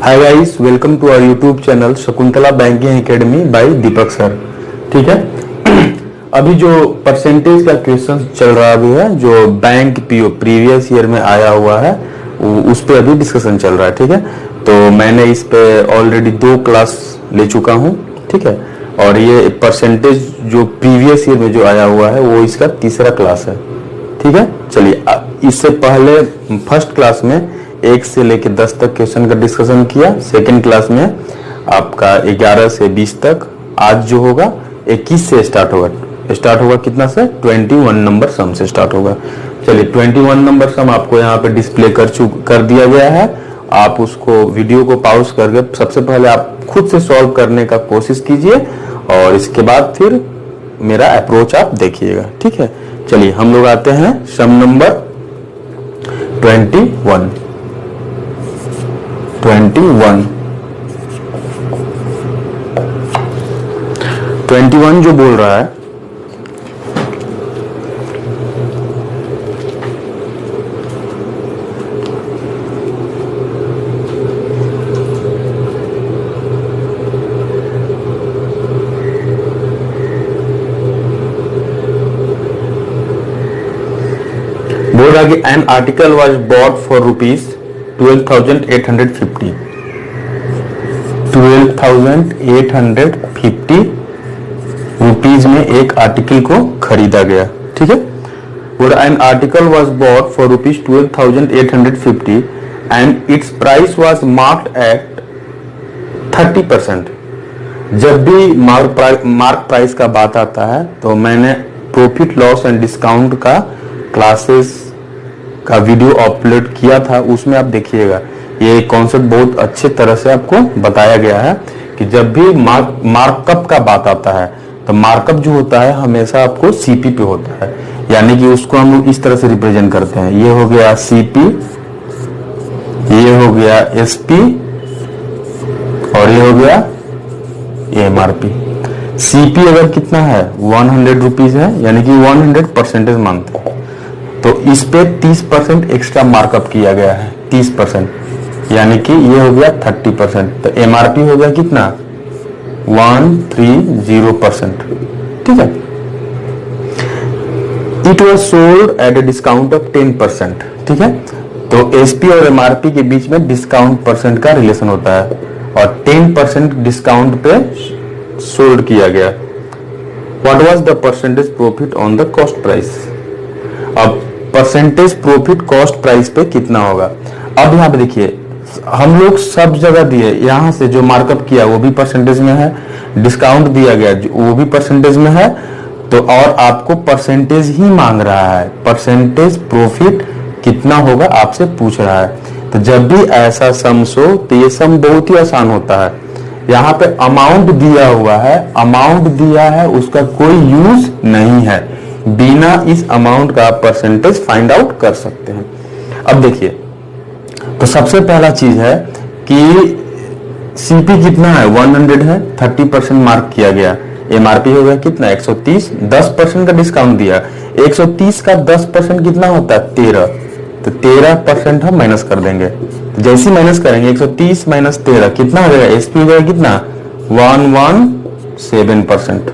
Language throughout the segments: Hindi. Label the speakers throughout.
Speaker 1: Hi guys, welcome to our YouTube channel Shakuntala banking academy by Deepak sir. ठीक है। अभी जो परसेंटेज का क्वेश्चन चल रहा है जो बैंक पीओ प्रीवियस ईयर में आया हुआ है उस पे अभी डिस्कशन चल रहा है। ठीक है, तो मैंने इस पे ऑलरेडी 2 क्लास ले चुका हूँ। ठीक है, और ये परसेंटेज जो प्रीवियस ईयर में जो आया हुआ है वो इसका तीसरा क्लास है। ठीक है, चलिए इससे पहले फर्स्ट क्लास में 1 से लेकर 10 तक क्वेश्चन का डिस्कशन किया। सेकंड क्लास में आपका 11 से 20 तक। आज जो होगा 21 से स्टार्ट होगा कितना से 21 नंबर सम से स्टार्ट होगा। चलिए 21 नंबर सम आपको यहाँ पे डिस्प्ले कर दिया गया है। आप उसको वीडियो को पॉज करके सबसे पहले आप खुद से सॉल्व करने का कोशिश कीजिए और इसके बाद फिर मेरा अप्रोच आप देखिएगा। ठीक है, चलिए हम लोग आते हैं सम नंबर 21 जो बोल रहा है बोल रहा कि an article was bought for rupees 12,850 rupees में एक आर्टिकल को खरीदा गया। ठीक है, और an article was bought for rupees 12,850 and its price was marked at 30%। जब भी मार्क प्राइस का बात आता है तो मैंने प्रॉफिट लॉस एंड डिस्काउंट का क्लासेस का वीडियो अपलोड किया था, उसमें आप देखिएगा ये कॉन्सेप्ट बहुत अच्छे तरह से आपको बताया गया है कि जब भी मार्कअप का बात आता है तो मार्कअप जो होता है हमेशा आपको सीपी पे होता है, यानी कि उसको हम लोग इस तरह से रिप्रेजेंट करते हैं। ये हो गया सीपी, ये हो गया एसपी और ये हो गया एमआरपी। सीपी अगर कितना है 100 रुपीज है, यानी कि 100% मंथ, तो इस पे 30% एक्स्ट्रा मार्कअप किया गया है, 30%, यानी कि ये हो गया 30%। तो एमआरपी हो गया कितना 130%। ठीक है, it was sold at a discount of 10%। ठीक है, तो एसपी और एमआरपी के बीच में डिस्काउंट परसेंट का रिलेशन होता है और 10% डिस्काउंट पे सोल्ड किया गया। What was the percentage profit on the cost price. अब परसेंटेज प्रॉफिट कॉस्ट प्राइस पे कितना होगा। अब यहाँ पे देखिए हम लोग सब जगह दिए, यहाँ से जो मार्कअप किया वो भी परसेंटेज में है, डिस्काउंट दिया गया वो भी परसेंटेज में है, तो और आपको परसेंटेज ही मांग रहा है। परसेंटेज प्रॉफिट कितना होगा आपसे पूछ रहा है। तो जब भी ऐसा सम हो तो ये सम बहुत ही आसान होता है। यहाँ पे अमाउंट दिया हुआ है, अमाउंट दिया है उसका कोई यूज नहीं है, बिना इस अमाउंट का परसेंटेज फाइंड आउट कर सकते हैं। अब देखिए, तो सबसे पहला चीज है कि सीपी कितना है 100 है, 30% मार्क किया गया। एमआरपी हो गया कितना 130, 10% का डिस्काउंट दिया। 130 का 10% कितना होता है 13, तो 13% हम माइनस कर देंगे। जैसे माइनस करेंगे 130 माइनस 13 कितना हो जाएगा, एसपी हो जाएगा कितना 117%।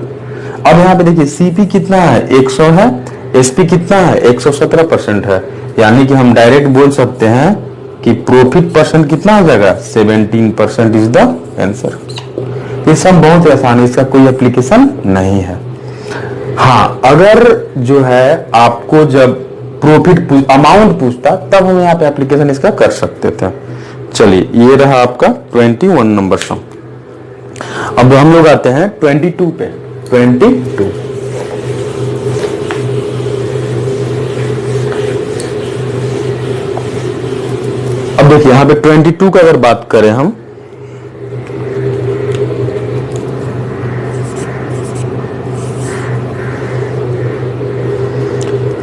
Speaker 1: अब यहाँ पे देखिए सीपी कितना है 100 है, एसपी कितना है 117% है, यानी कि हम डायरेक्ट बोल सकते हैं कि प्रॉफिट परसेंट कितना हो जाएगा 17% इज द आंसर। ये सब बहुत ही आसान है, इसका कोई एप्लीकेशन नहीं है। हाँ, अगर जो है आपको जब प्रॉफिट अमाउंट पूछता तब हम यहाँ पे एप्लीकेशन इसका कर सकते थे। चलिए ये रहा आपका 21 नंबर सम। अब हम लोग आते हैं 22 पे। 22 अब देखिए यहाँ पे 22 का अगर बात करें हम,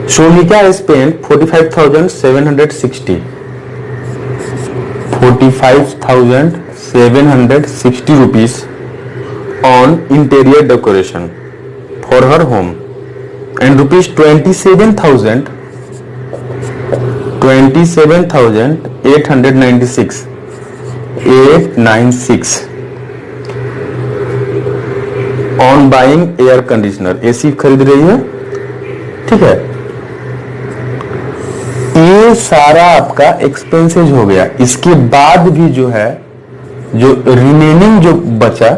Speaker 1: Sonika spend 45,760 rupees on interior decoration for her home and rupees 27,896 896 on buying air conditioner, AC खरीद रही है, ठीक है। ये सारा आपका एक्सपेंसेस हो गया। इसके बाद भी जो है, जो रिमेनिंग जो बचा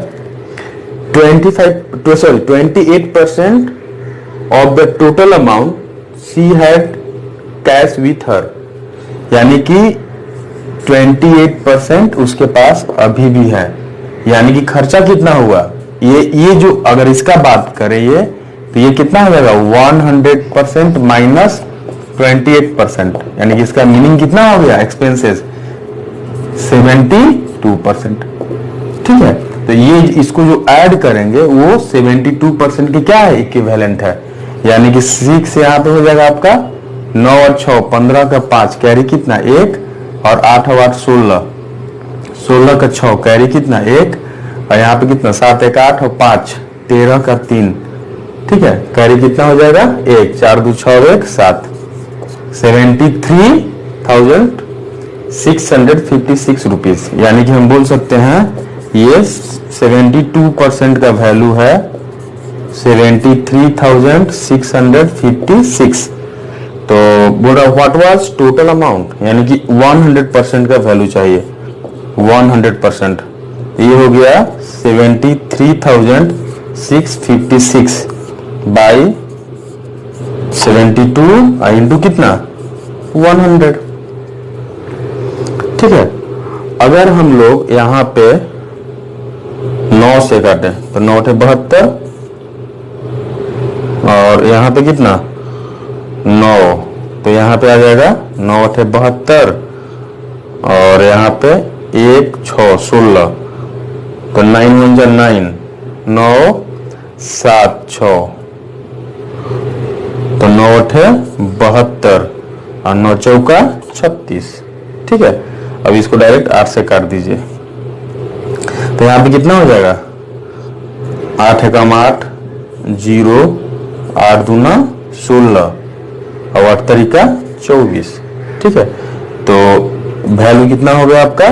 Speaker 1: 28% of the total amount she had cash with her, यानी कि 28% उसके पास अभी भी है। यानी कि खर्चा कितना हुआ, ये जो अगर इसका बात करें ये, तो ये कितना हो जाएगा 100% माइनस 28%, यानी कि इसका मीनिंग कितना हो गया एक्सपेंसेस 72%, ठीक है। तो ये इसको जो ऐड करेंगे वो 72% की क्या है, इक्विवेलेंट है। यानी कि 6 यहाँ पे हो जाएगा आपका 9 और 6 15 का 5 कैरी कितना 1, और 8 और 8 16 का 6 कैरी कितना 1, और यहाँ पे कितना 7 1 8 और 5 13 का 3, ठीक है। कैरी कितना हो जाएगा 1, 4 2 6 1 7, 73,656 रुपीज। यानी कि हम बोल सकते हैं ये 72% का वैल्यू है 73,656। तो बोला व्हाट वाज टोटल अमाउंट, यानी कि 100% का वैल्यू चाहिए 100%। ये हो गया 73,656 बाई 72 इंटू कितना 100, ठीक है। अगर हम लोग यहां पे 9 से काटें तो 9 × 72, और यहां पे कितना 9, तो यहां पे आ जाएगा 9 × 72, और यहां पे 1 6 16, तो 9 1 जा 9, 9 7 6, तो 9 × 72 और 9 चौका 36, ठीक है। अब इसको डायरेक्ट 8 से काट दीजिए, तो यहां पे कितना हो जाएगा 8 एकम 8 0, 8 दूना 16 और 8 तरीका 24, ठीक है। तो वैल्यू कितना हो गया आपका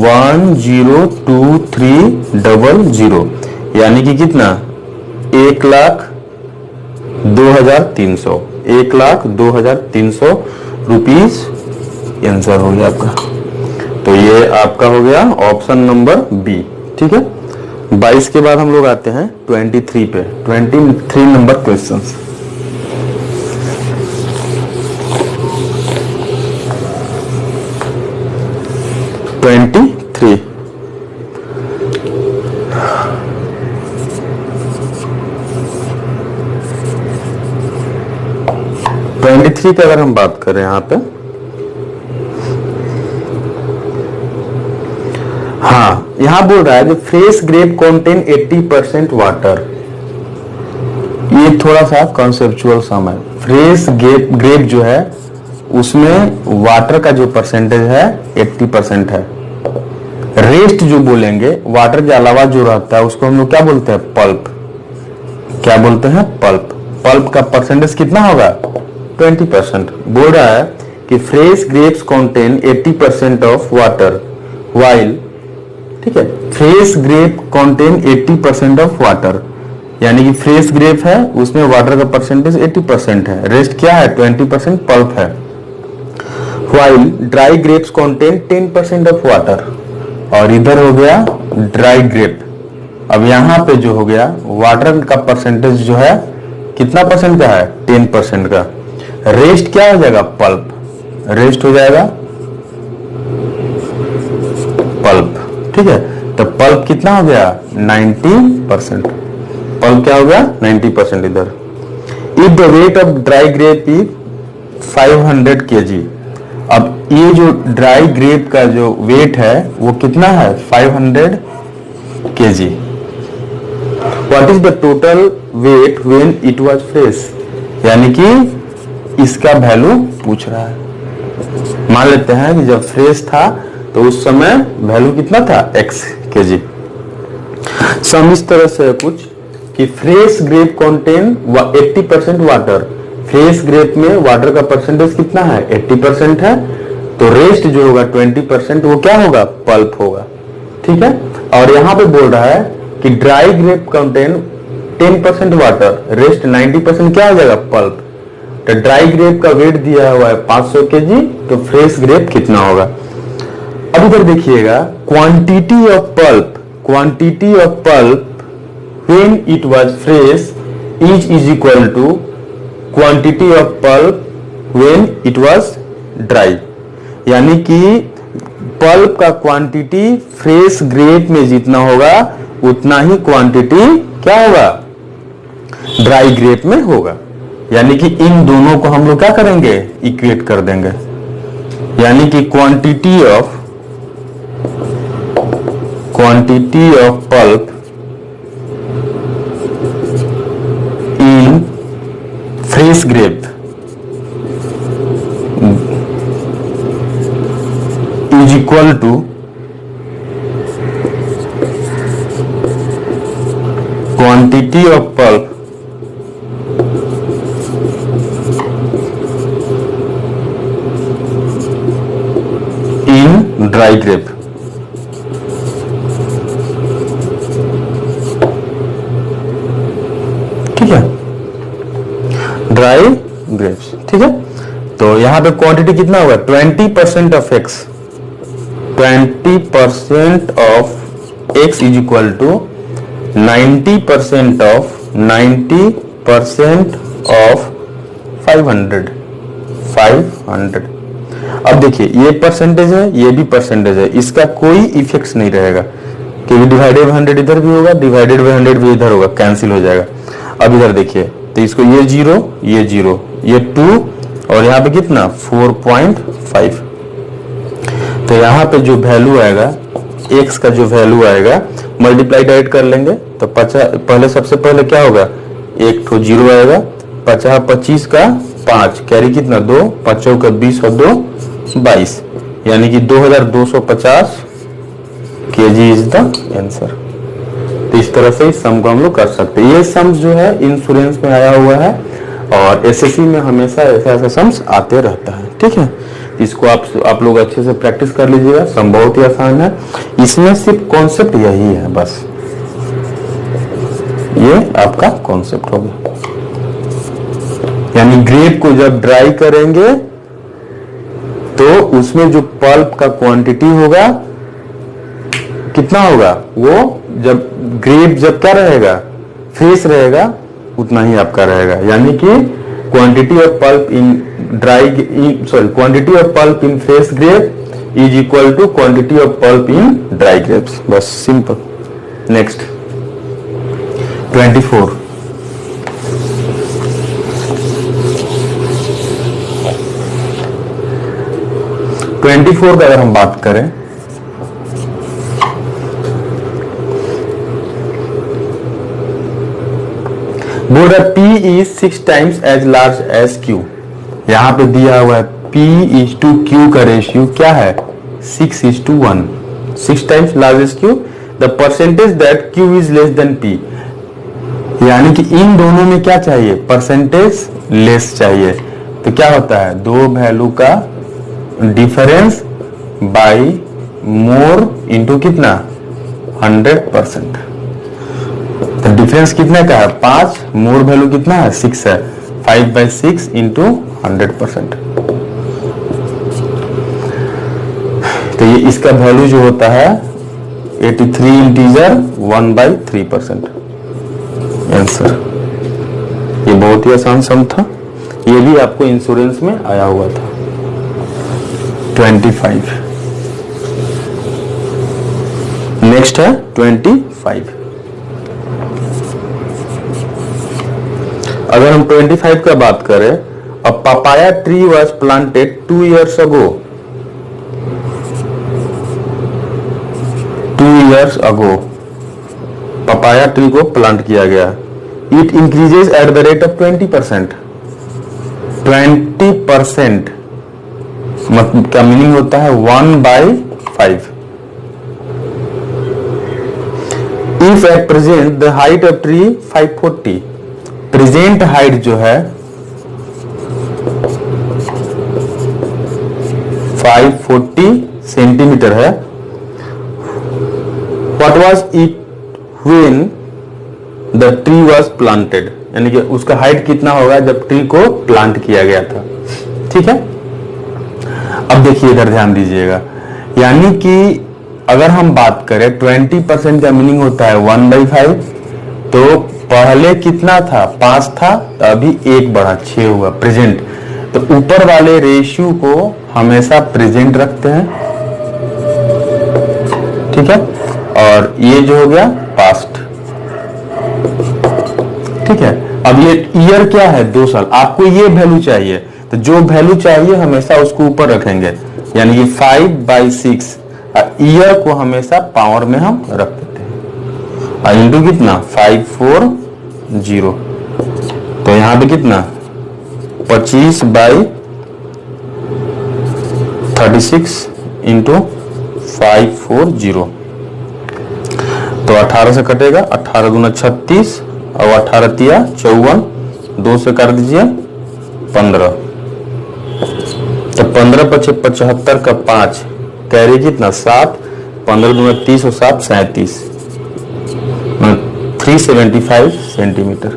Speaker 1: 1,023,000, यानी कि कितना 1,02,300 1,02,300 रुपीज आंसर हो गया आपका। तो ये आपका हो गया ऑप्शन नंबर बी, ठीक है। 22 के बाद हम लोग आते हैं 23 पे, 23 नंबर क्वेश्चन। ट्वेंटी पे अगर हम बात करें यहां पे, हाँ यहां बोल रहा है फ्रेश ग्रेप कंटेन 80% वाटर। ये थोड़ा सा कॉन्सेप्चुअल सम है। फ्रेश ग्रेप जो है उसमें वाटर का जो परसेंटेज है 80% है। रेस्ट जो बोलेंगे वाटर के अलावा जो रहता है उसको हम लोग क्या बोलते हैं, पल्प। क्या बोलते हैं, पल्प। पल्प का परसेंटेज कितना होगा 20%। बोल रहा है कि fresh grapes contain 80% of water while, ठीक है। Fresh grape contain 80% of water, यानी कि फ्रेश ग्रेप है उसमें वाटर का परसेंटेज 80% है, रेस्ट क्या है 20% पल्प है। While dry grapes contain 10% of water, और इधर हो गया ड्राई ग्रेप। अब यहां पे जो हो गया वाटर का परसेंटेज जो है कितना परसेंट का है 10% का। रेस्ट क्या हो जाएगा, पल्प। रेस्ट हो जाएगा पल्प, ठीक है। तो पल्प कितना हो गया 90%। पल्प क्या हो गया 90% इधर। If the weight of dry grape is 500 kg, अब ये जो ड्राई ग्रेप का जो वेट है वो कितना है 500 kg। What is the total weight when it was fresh, यानी कि इसका वैल्यू पूछ रहा है। मान लेते हैं कि जब फ्रेश था तो उस समय वैल्यू कितना था x kg। सम इस तरह से कुछ कि fresh grape contain 80% water. Fresh grape में वाटर का परसेंटेज कितना है 80% है, तो रेस्ट जो होगा 20% वो क्या होगा, पल्प होगा। ठीक है, और यहां पे बोल रहा है कि dry grape contain 10% water, rest 90% क्या हो जाएगा, पल्प। तो ड्राई ग्रेप का वेट दिया हुआ है 500 केजी, तो फ्रेश ग्रेप कितना होगा। अब इधर देखिएगा, quantity of pulp, quantity of pulp when it was fresh is equal to quantity of pulp when it was dry। यानी कि पल्प का क्वांटिटी फ्रेश ग्रेप में जितना होगा उतना ही क्वांटिटी क्या होगा, ड्राई ग्रेप में होगा। यानी कि इन दोनों को हम लोग क्या करेंगे, इक्वेट कर देंगे। यानी कि quantity of pulp in fresh grape is equal to quantity of pulp in dry grape। ठीक है, ड्राई ग्रेप्स। ठीक है, तो यहां पे क्वांटिटी कितना होगा, 20% of X, 20% of X is equal to 90% of 90% of 500। अब देखिए, ये परसेंटेज है, ये भी परसेंटेज है, इसका कोई इफेक्ट नहीं रहेगा, क्योंकि डिवाइडेड 100 इधर भी होगा, डिवाइडेड बाय 100 भी इधर होगा, कैंसिल हो जाएगा। अब इधर देखिए, तो इसको ये 0, ये 0, ये 2 और यहाँ पे कितना 4.5। तो यहाँ पे जो वैल्यू आएगा, x का जो वैल्यू आएगा, मल्टीप्लाई डाइट कर लेंगे तो 50, पहले सबसे पहले क्या होगा, एक तो 0 आएगा, 50 25 का 5 कैरी कितना 2, 5 का 20 और 2 22, यानी कि 2250 kg इज द आंसर। तो इस तरह से इस सम को हम लोग कर सकते हैं। ये सम जो है इंश्योरेंस में आया हुआ है और एसएससी में हमेशा ऐसा सम्स आते रहता है। ठीक है, इसको आप लोग अच्छे से प्रैक्टिस कर लीजिएगा, सम बहुत ही आसान है, इसमें सिर्फ कॉन्सेप्ट यही है, बस ये आपका कॉन्सेप्ट होगा। यानी ग्रेप को जब ड्राई करेंगे तो उसमें जो पल्प का क्वांटिटी होगा कितना होगा, वो जब ग्रेप जब क्या रहेगा, फ्रेश रहेगा, उतना ही आपका रहेगा। यानी कि quantity of pulp in quantity of pulp in fresh grape is equal to quantity of pulp in dry grapes, बस सिंपल। नेक्स्ट 24, का अगर हम बात करें, बोल रहा P is 6 times as large as Q। यहां पे दिया हुआ है P is to Q का रेशियो क्या है, 6:1, 6 times large as Q। The percentage that Q is less than P, यानी कि इन दोनों में क्या चाहिए, परसेंटेज लेस चाहिए। तो क्या होता है, दो वैल्यू का डिफरेंस बाय मोर इनटू कितना 100%। तो डिफरेंस कितने का है 5, मोर वैल्यू कितना है 6 है, 5/6 इंटू 100%। तो ये इसका वैल्यू जो होता है 83 इंटीजर 1/3% आंसर। ये बहुत ही आसान सम था, ये भी आपको इंश्योरेंस में आया हुआ था। 25, नेक्स्ट है 25। अगर हम 25 का बात करें, a papaya tree was planted 2 years ago, 2 years ago papaya tree को प्लांट किया गया। It increases at the rate of 20%। 20% मतलब क्या मीनिंग होता है 1/5। If at present the height of tree 540, present height जो है 540 सेंटीमीटर है। What was it when the tree was planted, यानी कि उसका हाइट कितना होगा जब ट्री को प्लांट किया गया था। ठीक है, अब देखिए इधर ध्यान दीजिएगा, यानी कि अगर हम बात करें 20% का मीनिंग होता है 1/5, तो पहले कितना था 5 था, तो अभी 1 बढ़ा 6 हुआ प्रेजेंट। तो ऊपर वाले रेशियो को हमेशा प्रेजेंट रखते हैं, ठीक है, और ये जो हो गया पास्ट। ठीक है, अब ये ईयर क्या है 2 साल, आपको ये वैल्यू चाहिए, तो जो वैल्यू चाहिए हमेशा उसको ऊपर रखेंगे, यानी कि 5/6 ईयर को हमेशा पावर में हम रख देते हैं, और इंटू कितना 540, तो यहां पे कितना 25/36 इंटू 540, तो 18 से कटेगा, 18 दूना 36 और 18 तिया 54, 2 से कर दीजिए 15, तो 15 × 75 का 5 कैरी कितना 7, 15 दूना 30 और 7 37, 375 सेंटीमीटर,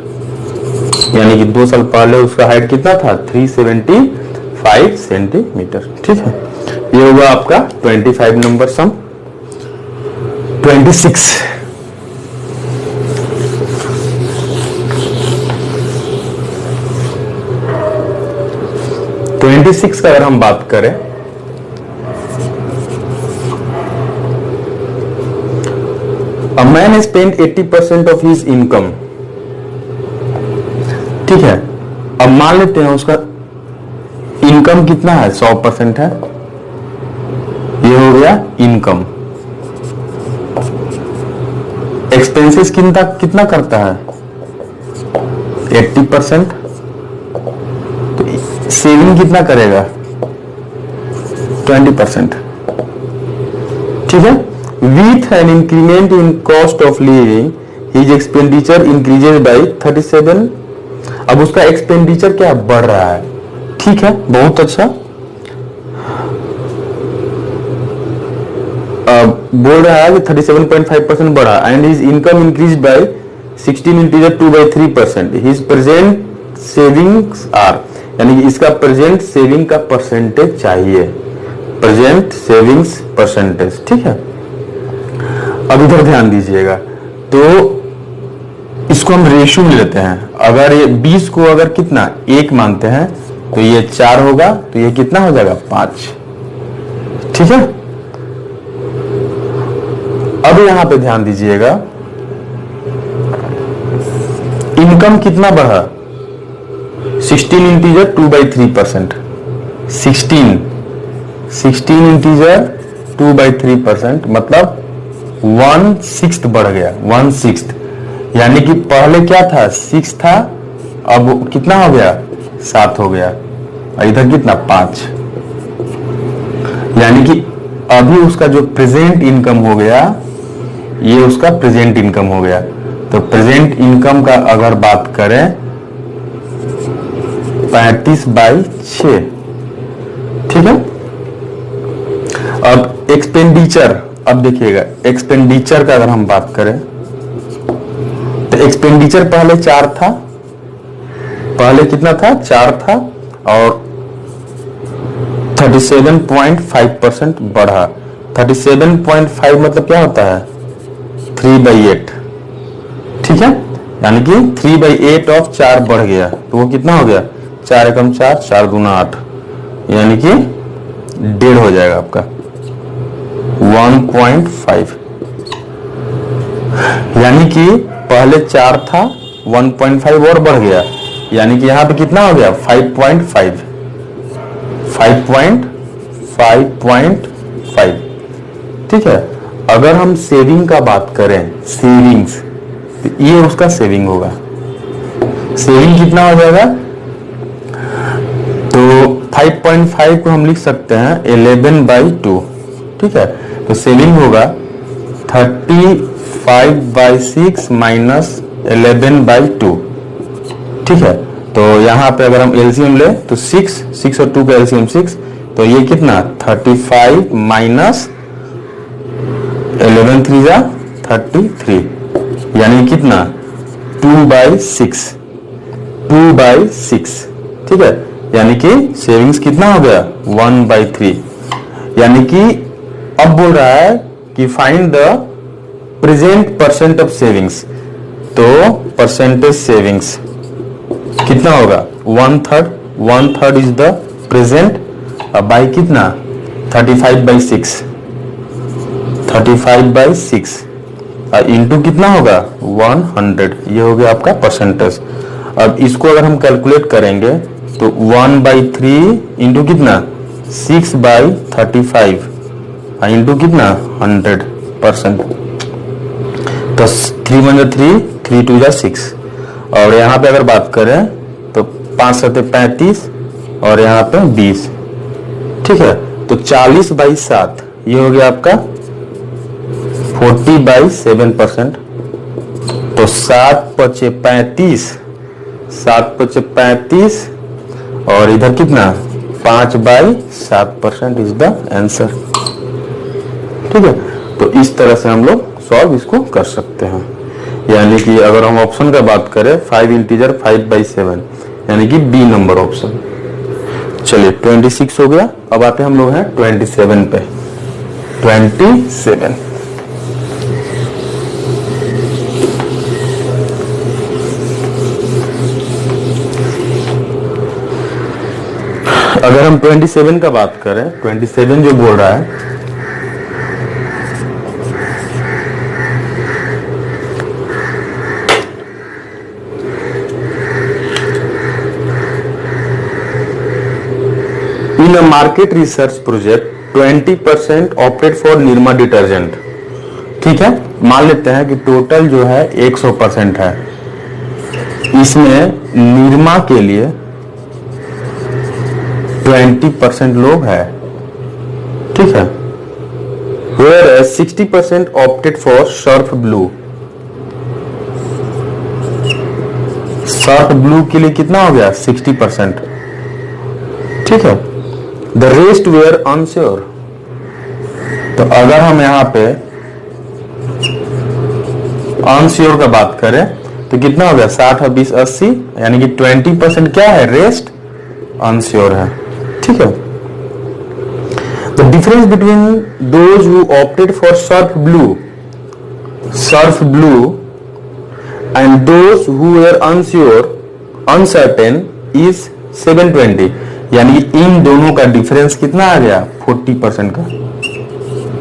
Speaker 1: यानी कि 2 साल पहले उसका हाइट कितना था 375 सेंटीमीटर। ठीक है, ये हुआ आपका 25 नंबर सम। 26 का अगर हम बात करें, A man spent 80% of his income। ठीक है, अब मान लेते हैं उसका इनकम कितना है 100% है, ये हो गया इनकम। एक्सपेंसेस कितना करता है 80%, तो सेविंग कितना करेगा 20%। ठीक है, with an increment in cost of living his expenditure increases by 37। अब उसका एक्सपेंडिचर क्या बढ़ रहा है, ठीक है, बहुत अच्छा। बोल रहा है कि 37.5% बढ़ा, and his income increase by 16 integer 2/3%। His present savings are, यानी कि इसका प्रेजेंट सेविंग का परसेंटेज चाहिए, प्रेजेंट सेविंग्स परसेंटेज। ठीक है, अब इधर ध्यान दीजिएगा, तो इसको हम रेशियो में लेते हैं। अगर ये 20 को अगर कितना 1 मानते हैं, तो ये 4 होगा, तो ये कितना हो जाएगा 5। ठीक है, अब यहां पे ध्यान दीजिएगा, इनकम कितना बढ़ा 16 इंटीजर 2/3%, 16 इंटीजर 2/3%, मतलब 1/6 बढ़ गया, 1/6, यानी कि पहले क्या था 6 था, अब कितना हो गया 7 हो गया, और इधर कितना 5, यानी कि अभी उसका जो प्रेजेंट इनकम हो गया, ये उसका प्रेजेंट इनकम हो गया। तो प्रेजेंट इनकम का अगर बात करें 35/6। ठीक है, अब एक्सपेंडिचर, अब देखिएगा एक्सपेंडिचर का अगर हम बात करें, तो एक्सपेंडिचर पहले 4 था, पहले कितना था 4 था, और 37.5% बढ़ा। 37.5 मतलब क्या होता है 3/8। ठीक है, यानी कि 3/8 ऑफ 4 बढ़ गया, तो वो कितना हो गया 4 एकम 4, 4 दूना 8, यानी कि 1.5 हो जाएगा आपका 1.5, यानी कि पहले 4 था 1.5 और बढ़ गया, यानी कि यहां पे कितना हो गया 5.5। ठीक है, अगर हम सेविंग का बात करें, सेविंग्स, तो ये उसका सेविंग होगा। सेविंग कितना हो जाएगा, तो 5.5 को हम लिख सकते हैं 11/2। ठीक है, तो सेविंग होगा 35/6 माइनस 11/2। ठीक है, तो यहां पे अगर हम एलसीएम ले तो 6 और 2 का एलसीएम 6, तो ये कितना 35 माइनस 11 3 जा 33, यानी कितना 2/6, 2/6, ठीक है। यानी कि सेविंग्स कितना हो गया 1/3। यानी कि अब बोल रहा है कि find the present percent of savings, तो परसेंटेज सेविंग्स कितना होगा 1/3, 1/3 इज द प्रेजेंट, बाई कितना 35/6, 35/6 इंटू कितना होगा 100, ये हो गया आपका परसेंटेज। अब इसको अगर हम कैलकुलेट करेंगे तो 1/3 इंटू कितना 6/35 इंटू कितना 100%, तो 3 1 3, 3 2 जा 6, और यहाँ पे अगर बात करें तो 5 7 35 और यहाँ पे 20, ठीक है। तो 40/7 ये हो गया आपका 40/7%, तो 7 5 35, 7 5 35 और इधर कितना 5/7% इज द आंसर, ठीक है। तो इस तरह से हम लोग सॉल्व इसको कर सकते हैं। यानी कि अगर हम ऑप्शन का बात करें 5 इंटीजर 5/7, यानी कि बी नंबर ऑप्शन। चलिए 26 हो गया। अब आते हम लोग हैं 27 पे। 27 अगर हम 27 का बात करें, 27 जो बोल रहा है in a market research project 20% opted for Nirma detergent, ठीक है। मान लेते हैं कि टोटल जो है 100% है, इसमें निरमा के लिए 20% लोग है, ठीक है। whereas 60% opted for Surf blue, Surf blue के लिए कितना हो गया 60%, ठीक है। द रेस्ट वेयर अनश्योर, तो अगर हम यहां पे अनश्योर का बात करें तो कितना हो गया 60 और 20 80, यानी कि 20% क्या है रेस्ट अनश्योर है, ठीक है। The difference between those who opted for Surf blue and those who were unsure uncertain is 720, यानी कि इन दोनों का डिफरेंस कितना आ गया 40% का।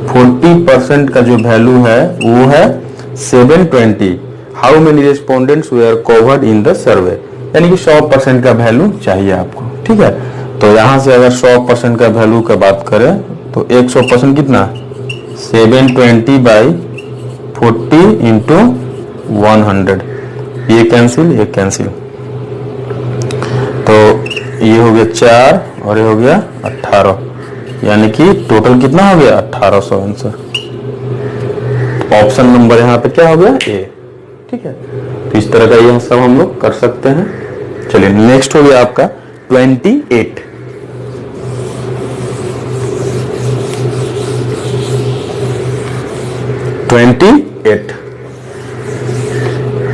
Speaker 1: 40% का जो वैल्यू है वो है 720। How many respondents were covered in the survey, यानी कि 100% का वैल्यू चाहिए आपको, ठीक है। तो यहां से अगर 100% का वैल्यू का बात करें तो 100% कितना 720/40 इंटू 100, ये कैंसिल, ये कैंसिल, तो ये हो गया 4 और ये हो गया 18, यानी कि टोटल कितना हो गया 1800 आंसर। ऑप्शन नंबर यहाँ पे क्या हो गया ए, ठीक है। तो इस तरह का यह सब हम लोग कर सकते हैं। चलिए नेक्स्ट हो गया आपका 28।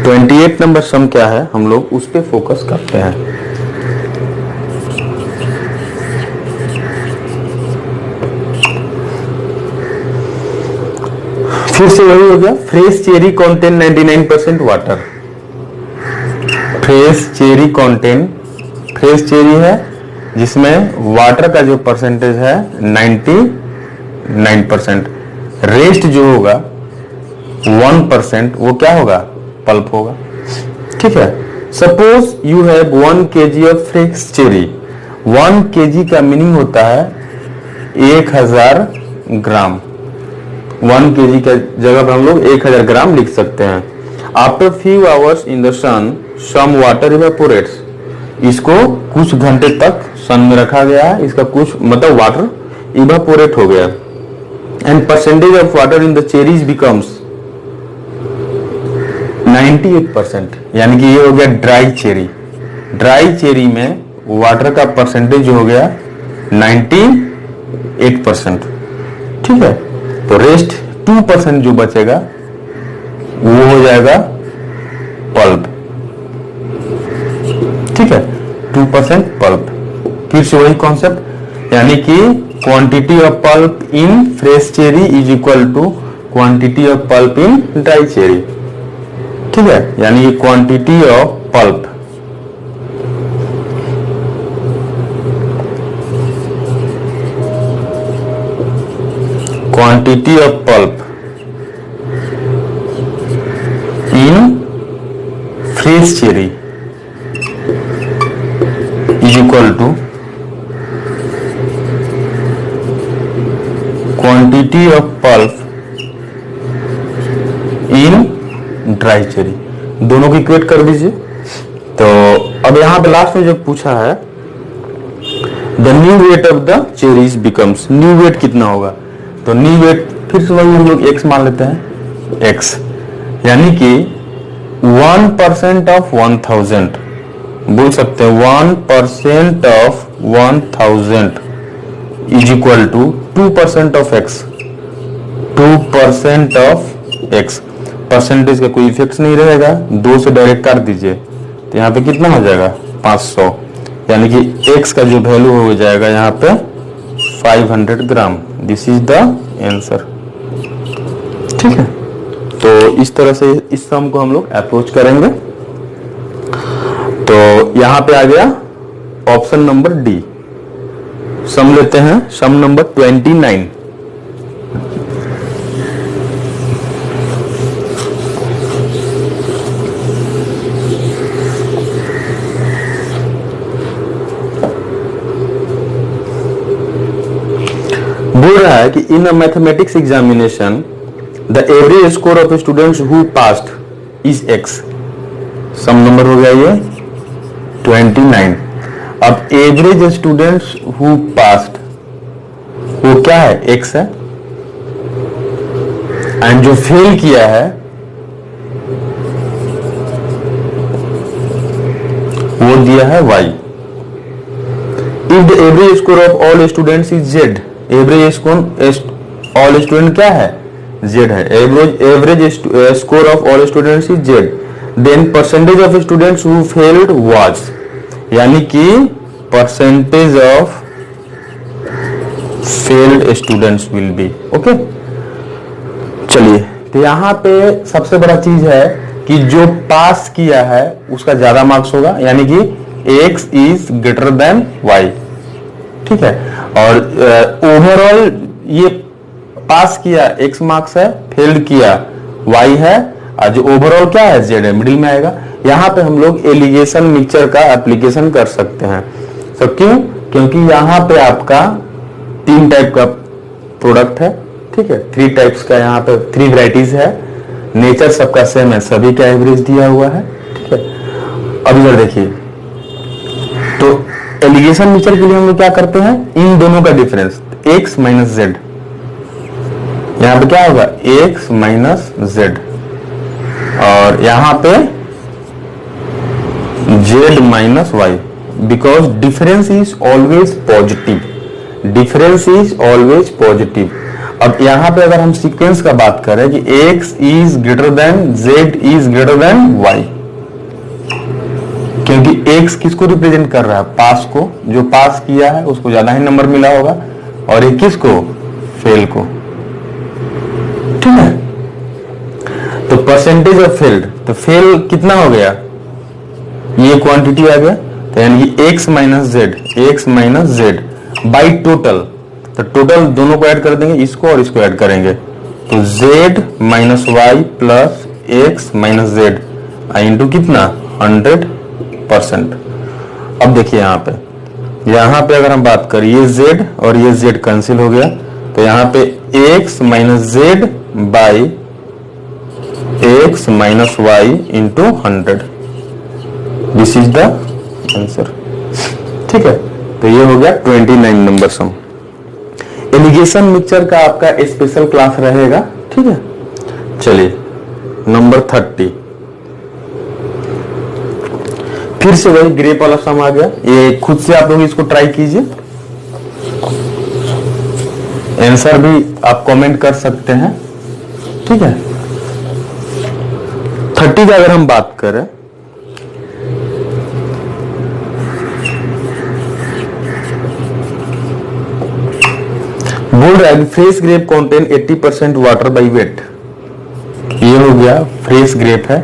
Speaker 1: ट्वेंटी एट नंबर सम क्या है, हम लोग उस पे फोकस करते हैं। फिर से वही हो गया, fresh cherry contain 99% water. Fresh cherry है जिसमें वाटर का जो परसेंटेज है 99%। रेस्ट जो होगा 1% वो क्या होगा पल्प होगा, ठीक है। Suppose you have 1 kg of fresh cherry. 1 kg का मीनिंग होता है 1000 ग्राम। 1 kg के जगह पर हम लोग 1000 ग्राम लिख सकते हैं। After few hours in the sun some water evaporates, इसको कुछ घंटे तक सन में रखा गया है, इसका कुछ मतलब वाटर इवेपोरेट हो गया। And percentage of water in the cherries becomes 98%, यानी कि ये हो गया ड्राई चेरी। ड्राई चेरी में वाटर का परसेंटेज हो गया 98%। 8%। ठीक है, तो रेस्ट 2% जो बचेगा वो हो जाएगा पल्प। ठीक है, 2% पल्प। फिर से वही कॉन्सेप्ट, यानी कि quantity of pulp in fresh cherry is equal to quantity of pulp in dry cherry. ठीक है, यानी quantity of pulp quantity of pulp in fresh cherry is equal to quantity of pulp in dry cherry। दोनों को इक्वेट कर दीजिए। तो अब यहां पे लास्ट में जो पूछा है the new weight of the cherries becomes, new weight कितना होगा, तो न्यू वेट फिर से वही हम लोग x मान लेते हैं, x, यानी कि 1% ऑफ 1000, बोल सकते हैं 1% of 1000 is equal to 2% of x, 2% of x। Percentage का कोई इफेक्ट नहीं रहेगा, 2 से डायरेक्ट काट दीजिए तो यहाँ पे कितना हो जाएगा 500, यानी कि x का जो वैल्यू हो जाएगा यहाँ पे 500 gram. This is the answer. ठीक है, तो इस तरह से इस सम को हम लोग अप्रोच करेंगे। तो यहां पे आ गया ऑप्शन नंबर डी। सम लेते हैं, सम नंबर 29। बोल रहा है कि in a mathematics examination the average score of students who passed is X. Some number हो गया ये 29। अब एवरेज स्टूडेंट्स हु पास्ड वो क्या है, एक्स है, एंड जो फेल किया है वो दिया है y। If the average score of all students is Z, average score all student क्या है, जेड है। Average score of all students is Z, then percentage of students who failed was, यानी कि percentage of failed students will be. Okay, चलिए, तो यहां पे सबसे बड़ा चीज है कि जो पास किया है उसका ज्यादा मार्क्स होगा, यानी कि x is greater than y। ठीक है, और ओवरऑल ये पास किया x मार्क्स है, फेल्ड किया y है, और जो ओवरऑल क्या है z है, मिडिल में आएगा। यहाँ पे हम लोग एलिगेशन मिक्सचर का एप्लीकेशन कर सकते हैं। तो क्यों, क्योंकि यहाँ पे आपका 3 टाइप का प्रोडक्ट है। ठीक है, 3 टाइप्स का, यहाँ पे 3 वैरायटीज है, नेचर सबका सेम है, सभी का एवरेज दिया हुआ है। ठीक है, अब इधर देखिए, तो एलिगेशन मिक्सचर के लिए हम लोग क्या करते हैं, इन दोनों का डिफरेंस x माइनस जेड, यहां पे क्या होगा x माइनस जेड, और यहां पे z minus Y, because difference is always positive, difference is always positive. अब यहां पे अगर हम सीक्वेंस का बात करें कि x is greater than z is greater than y, क्योंकि x किसको रिप्रेजेंट कर रहा है, पास को, जो पास किया है उसको ज्यादा ही नंबर मिला होगा, और ये किसको, फेल को। ठीक है, तो परसेंटेज ऑफ फेल्ड, तो फेल कितना हो गया, ये क्वांटिटी आ गया, तो यानी कि x minus Z by total, तो टोटल दोनों को ऐड कर देंगे, इसको और इसको ऐड करेंगे, तो z minus Y plus x minus Z into कितना 100%। अब देखिए यहाँ पे अगर हम बात करें, ये z और ये z कैंसिल हो गया, तो यहाँ पे x minus Z by x minus Y into 100, this is the answer. ठीक है, तो ये हो गया 29 नंबर सम। एलिगेशन मिक्सचर का आपका स्पेशल क्लास रहेगा। ठीक है, चलिए नंबर 30, फिर से वही ग्रेप वाला सम आ गया। ये खुद से आप लोग इसको ट्राई कीजिए। आंसर भी आप कमेंट कर सकते हैं, ठीक है। 30 का अगर हम बात करें, बोल रहा है fresh grape contain 80% water by weight. ये हो गया फ्रेश ग्रेप है,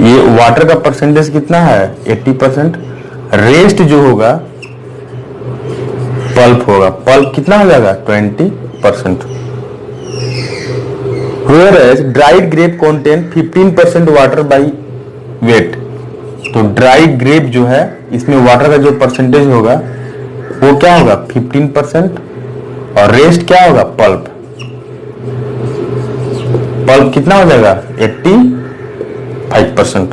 Speaker 1: ये वाटर का परसेंटेज कितना है 80%। रेस्ट जो होगा पल्प होगा, पल्प कितना हो जाएगा 20%। Whereas dried grape contain 15% water by weight. तो ड्राइड ग्रेप जो है इसमें वाटर का जो परसेंटेज होगा वो क्या होगा 15%, और रेस्ट क्या होगा पल्प। पल्प कितना हो जाएगा 85%।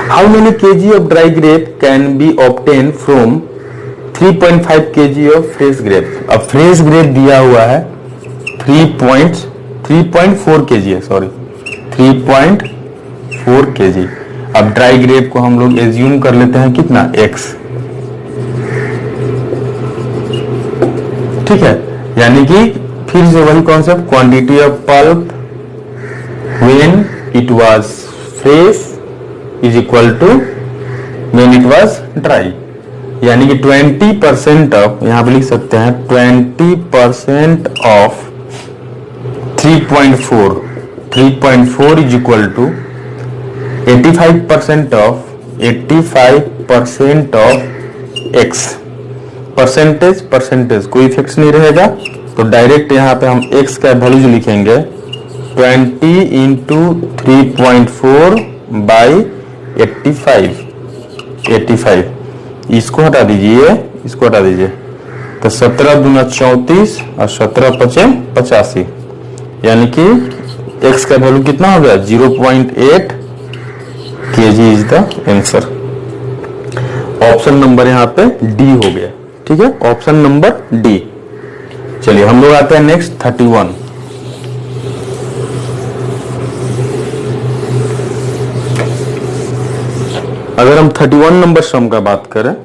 Speaker 1: How many kg of dry grape can be obtain from 3.5 kg of fresh grape. अब फ्रेश ग्रेप दिया हुआ है 3.4 kg है, सॉरी 3.4 kg। अब ड्राई ग्रेप को हम लोग एज्यूम कर लेते हैं कितना x, ठीक है। यानी कि फिर से वही concept, quantity of pulp when it was fresh is equal to when it was dry. यानी कि 20% ऑफ, यहां पे लिख सकते हैं 20% of 3.4 is equal to 85% of x। Percentage कोई इफेक्ट नहीं रहेगा, तो डायरेक्ट यहाँ पे हम x का वैल्यू जो लिखेंगे 20 इंटू 3.4 बाई 85। इसको हटा दीजिए, इसको हटा दीजिए, तो 17 दूना 34 और 17 पचे 85। यानी कि x का वैल्यू कितना हो गया 0.8 kg is the answer. Option number यहाँ पे डी हो गया, ठीक है, ऑप्शन नंबर डी। चलिए हम लोग आते हैं नेक्स्ट 31। अगर हम 31 नंबर सम का बात करें,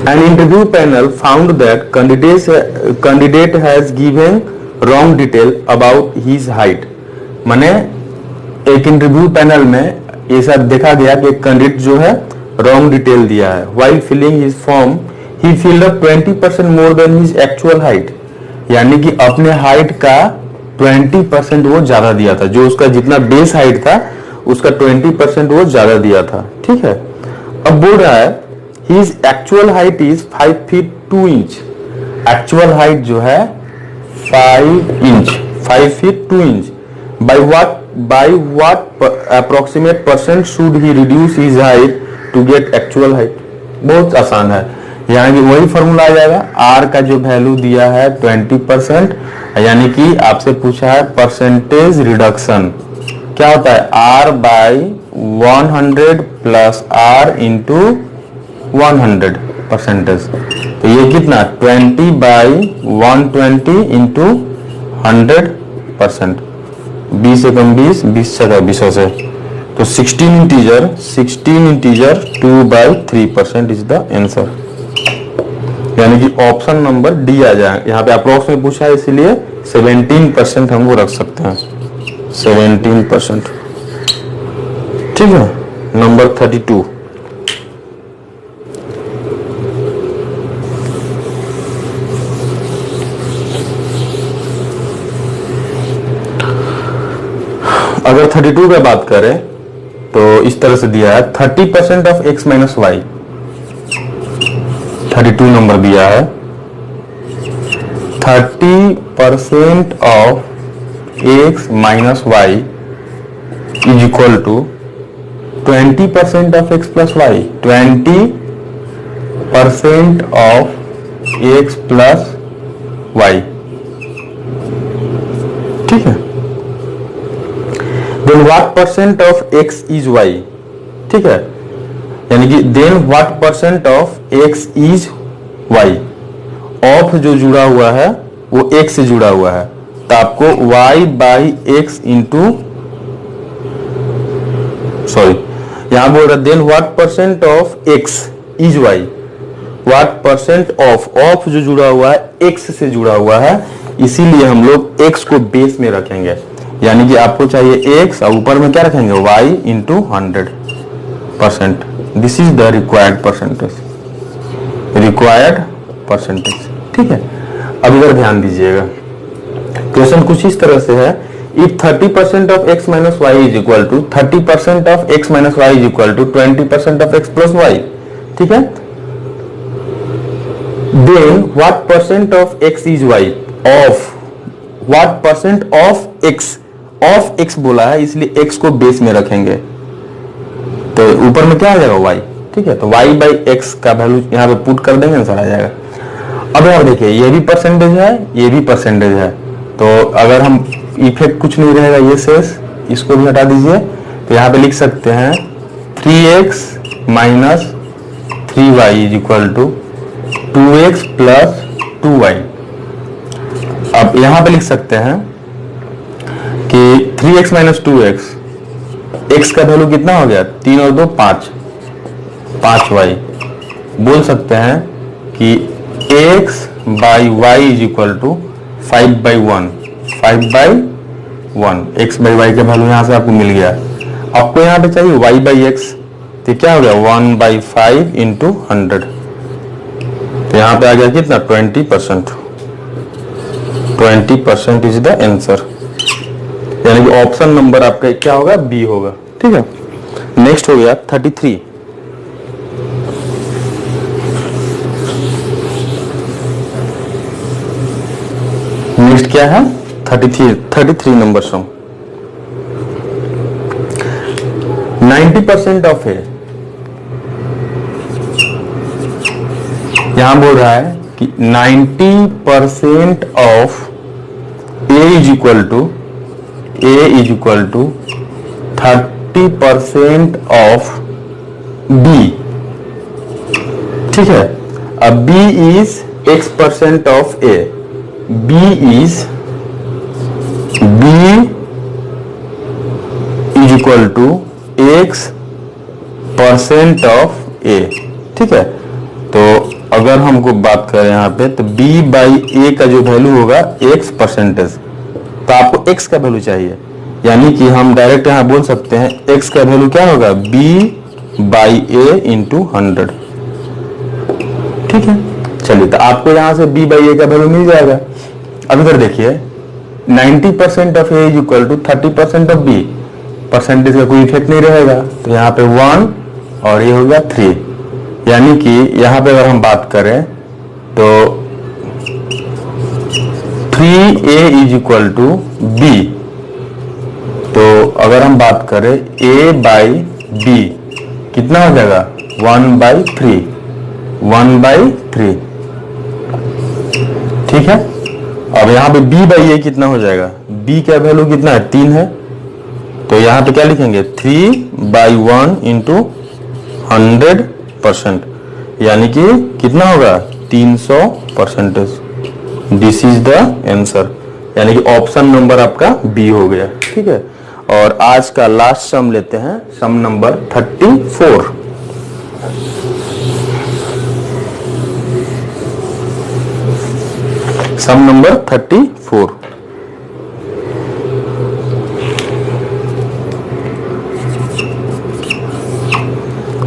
Speaker 1: an interview panel found that candidate has given wrong detail about his height। माने एक इंटरव्यू पैनल में ऐसा देखा गया कि एक कैंडिडेट जो है रॉन्ग डिटेल दिया है। while filling his form he filled up 20% more than his actual height। यानी कि अपने हाइट का 20% वो ज्यादा दिया था, जो उसका जितना बेस हाइट था उसका 20% वो ज्यादा दिया था, ठीक है। अब बोल रहा है his actual height is 5 feet 2 inch। Actual height जो है 5 feet 2 inch। by what approximate percent should he reduce his height to get actual height। बहुत आसान है, यानी कि वही फॉर्मूला आ जाएगा। r का जो वैल्यू दिया है 20%, यानी कि आपसे पूछा है परसेंटेज रिडक्शन क्या होता है r by 100 plus r into 100 percentage. तो ये कितना 20 बाई 120 इंटू 100%। 20 से कम 20, 20 से कम 20 से, तो 16 integer 2 by 3% is the answer. यानी कि ऑप्शन नंबर डी आ जाए। यहाँ पे अप्रोक्स में पूछा है इसलिए 17% हम वो रख सकते हैं, 17%, ठीक है। नंबर 32। अगर 32 पे बात करें तो इस तरह से दिया है 30% of x minus Y. 32 number दिया है 30% of x minus Y is equal to 20% of x plus Y. 20% of x plus Y, ठीक है। Then what percent of x is y, ठीक है। यानी कि then what percent of x is y। Of जो जुड़ा हुआ है वो x से जुड़ा हुआ है, तो आपको y बाई एक्स इंटू यहां बोल रहा then what percent of X is Y, what percent of जो जुड़ा हुआ है एक्स से जुड़ा हुआ है, इसीलिए हम लोग एक्स को बेस में रखेंगे, यानी कि आपको चाहिए एक्स और ऊपर में क्या रखेंगे Y into 100%। This is the required percentage, ठीक है। अब इधर ध्यान दीजिएगा, क्वेश्चन कुछ इस तरह से है, if 30% of x minus Y is equal to 30% of x minus Y is equal to 20% of x plus Y, ठीक है। Then what percent of x is y, of what percent of x बोला है, इसलिए x को बेस में रखेंगे, तो ऊपर में क्या आ जाएगा y, ठीक है। तो y बाई एक्स का वैल्यू यहाँ पे पुट कर देंगे, आंसर आ जाएगा। अब यहाँ देखिए ये भी परसेंटेज है, ये भी परसेंटेज है, तो अगर हम इफेक्ट कुछ नहीं रहेगा, ये शेष इसको भी हटा दीजिए, तो यहाँ पे लिख सकते हैं 3x minus 3y is equal to 2x plus 2y। अब यहाँ पे लिख सकते हैं कि 3x माइनस 2x, x का वैल्यू कितना हो गया 3 और 2 5y, बोल सकते हैं कि x by Y is equal to 5/1, x by Y का वैल्यू यहाँ से आपको मिल गया। आपको यहाँ पे चाहिए y बाई एक्स, तो क्या हो गया 1/5 इंटू 100, तो यहाँ पे आ गया कितना 20%, 20% इज द आंसर, यानी कि ऑप्शन नंबर आपका क्या होगा बी होगा, ठीक है। नेक्स्ट हो गया 33। नेक्स्ट क्या है 33 नंबर सम। 90% ऑफ ए, यहां बोल रहा है कि 90% of A is equal to 30% of B, ठीक है। अब B is x% of A, b is equal to x% of a, ठीक है। तो अगर हमको बात करें यहाँ पे, तो b बाई ए का जो वैल्यू होगा x%, तो आपको x का वैल्यू चाहिए, यानी कि हम डायरेक्ट यहाँ बोल सकते हैं x का वैल्यू क्या होगा b बाई ए इंटू 100, ठीक है। चलिए, तो आपको यहाँ से b बाई ए का वैल्यू मिल जाएगा। अब इधर देखिए 90% of A is equal to 30% of B, percentage का कोई इफेक्ट नहीं रहेगा, तो यहाँ पे 1 और ये होगा 3, यानी कि यहाँ पे अगर हम बात करें तो 3a is equal to be, तो अगर हम बात करें a बाई बी कितना हो जाएगा 1/3, ठीक है। अब यहाँ पे b बाई ए कितना हो जाएगा, b का वैल्यू कितना है 3 है, तो यहाँ पे क्या लिखेंगे 3/1 इंटू 100%, यानी कि कितना होगा 300%। दिस इज द आंसर, यानी कि ऑप्शन नंबर आपका बी हो गया, ठीक है। और आज का लास्ट सम लेते हैं, सम नंबर 34। सम नंबर 34,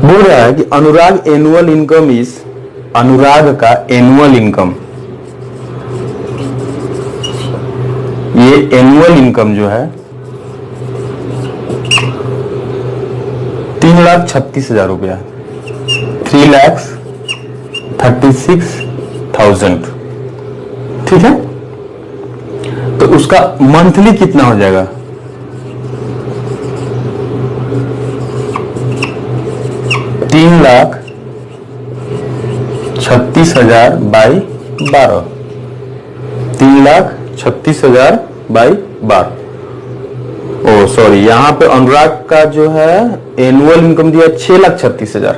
Speaker 1: बोल रहा है कि अनुराग एनुअल इनकम इज, अनुराग का एनुअल इनकम, ये एनुअल इनकम जो है 3,36,000 रुपया, 3,36,000, ठीक है। तो उसका मंथली कितना हो जाएगा, $3,36,000 बाई 12, 3,36,000 बाई 12। ओ सॉरी, यहां पे अनुराग का जो है एनुअल इनकम दिया 6,36,000,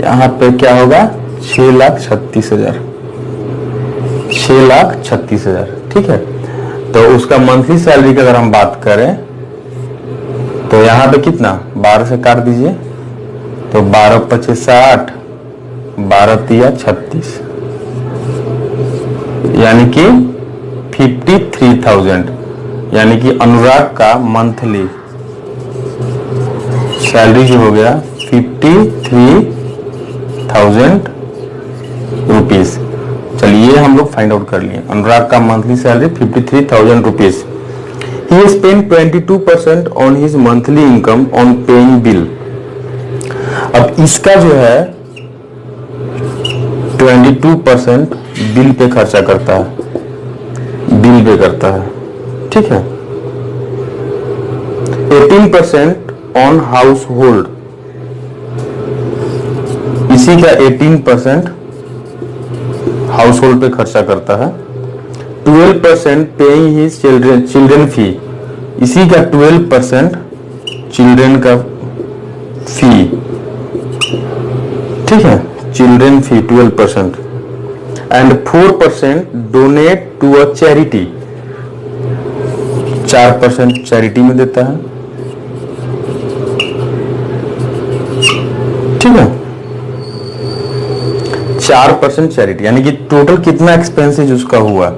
Speaker 1: यहां पे क्या होगा 6,36,000, 6,36,000, ठीक है। तो उसका मंथली सैलरी की अगर हम बात करें तो यहाँ पे कितना 12 से काट दीजिए तो 12 पचे 60, 12 तिया 36, यानी कि 53,000, यानी कि अनुराग का मंथली सैलरी जो हो गया 53,000 रुपीज। चलिए हम लोग फाइंड आउट कर लिए, अनुराग का monthly salary 53,000 rupees. He spent 22% on his monthly income on paying bill। अब इसका जो है 22% बिल पे खर्चा करता है, बिल पे करता है, ठीक है। 18% ऑन हाउस होल्ड, इसी का 18% हाउस होल्ड पे खर्चा करता है। 12% पेइंग हिज चिल्ड्रन फी, इसी का 12% चिल्ड्रन का फी, ठीक है, children fee 12%। And 4% donate to a charity, 4% charity में देता है, ठीक है, 4% चैरिटी, यानी कि टोटल कितना एक्सपेंसेस उसका हुआ,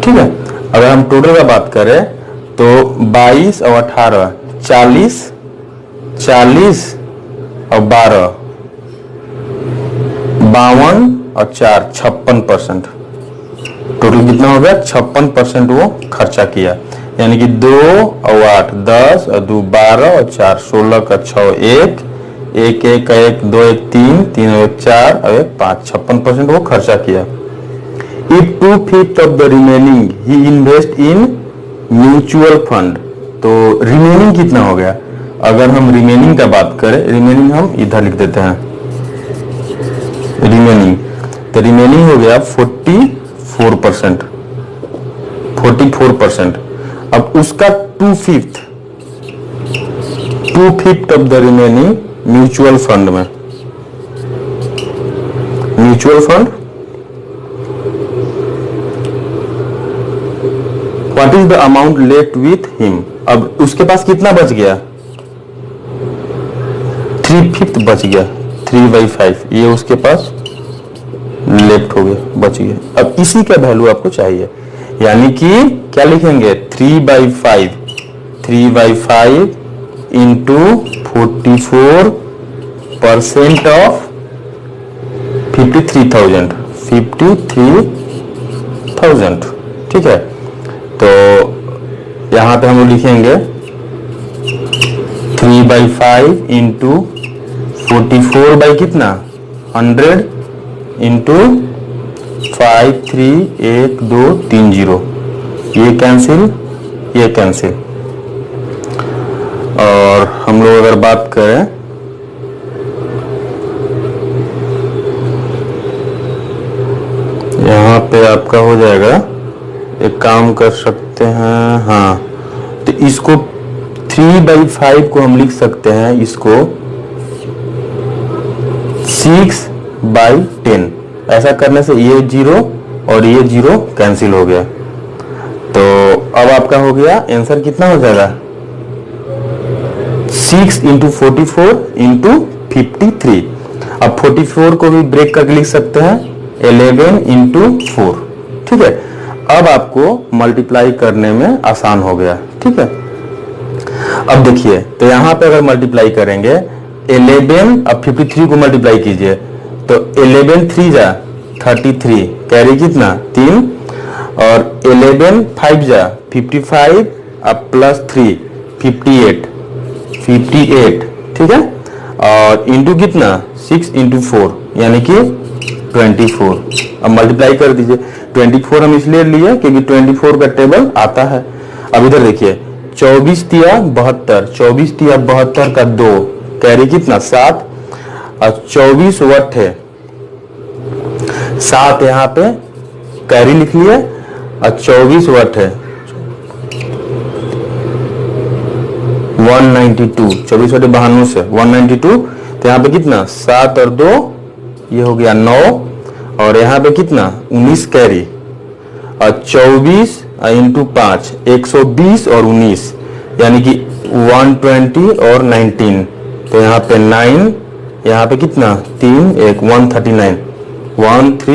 Speaker 1: ठीक है। अगर हम टोटल का बात करें तो 22 और 18 40, 40 और 12 52 और 4 56%, टोटल कितना हो गया 56% वो खर्चा किया, यानी कि 2 और 8 10 और 2 12 और 4 16 का 6 1 1 1 1 2 1 3 3 और 1 4 और 1 5, 56% वो खर्चा किया। If 2/5 of the remaining he invest in mutual fund, तो रिमेनिंग कितना हो गया? अगर हम रिमेनिंग का बात करें, रिमेनिंग हम इधर लिख देते हैं, रिमेनिंग, तो रिमेनिंग हो गया 44%, 44%। अब उसका 2/5 of the remaining mutual fund में, mutual fund what is the amount left with him. अब उसके पास कितना बच गया? 3/5 बच गया, 3/5 ये उसके पास लेफ्ट हो गया, बच गया। अब इसी का वैल्यू आपको चाहिए, यानी कि क्या लिखेंगे 3/5 इंटू 44% ऑफ 53,000, ठीक है। तो यहां पे हम लिखेंगे 3/5 इंटू 44 बाई कितना 100 इंटू 531230, ये कैंसिल, ये कैंसिल। और हम लोग अगर बात करें यहाँ पे आपका हो जाएगा, एक काम कर सकते हैं, हाँ, तो इसको 3/5 को हम लिख सकते हैं, इसको 6/10। ऐसा करने से ये 0 और ये 0 कैंसिल हो गया। तो अब आपका हो गया आंसर कितना हो जाएगा 6 इंटू 44 इंटू 53। अब 44 को भी ब्रेक करके लिख सकते हैं 11 इंटू 4, ठीक है। अब आपको मल्टीप्लाई करने में आसान हो गया, ठीक है। अब देखिए, तो यहां पे अगर मल्टीप्लाई करेंगे 11, अब 53 को मल्टीप्लाई कीजिए तो 11 3 जा 33, कैरी कितना 3, और 11 5 जा 55, अब प्लस 3 58, ठीक है। और इंटू कितना 6 इंटू 4 यानी कि 24। अब मल्टीप्लाई कर दीजिए, 24 हम इसलिए लिए क्योंकि 24 का टेबल आता है। अब इधर देखिए 24 तिया 72, 24 तिया 72 का 2, कैरी कितना 7, और 24 वट है 7, यहाँ पे कैरी लिख लिए, और 24 वट है 192, 24 वटे 92 से 192, तो यहाँ पे कितना 7 और 2 ये हो गया 9, और यहाँ पे कितना 19 कैरी, और 24 इंटू 5 120 और 19 यानी कि 120 और 19, तो यहाँ पे 9, यहाँ पे कितना 3 1 139 1 3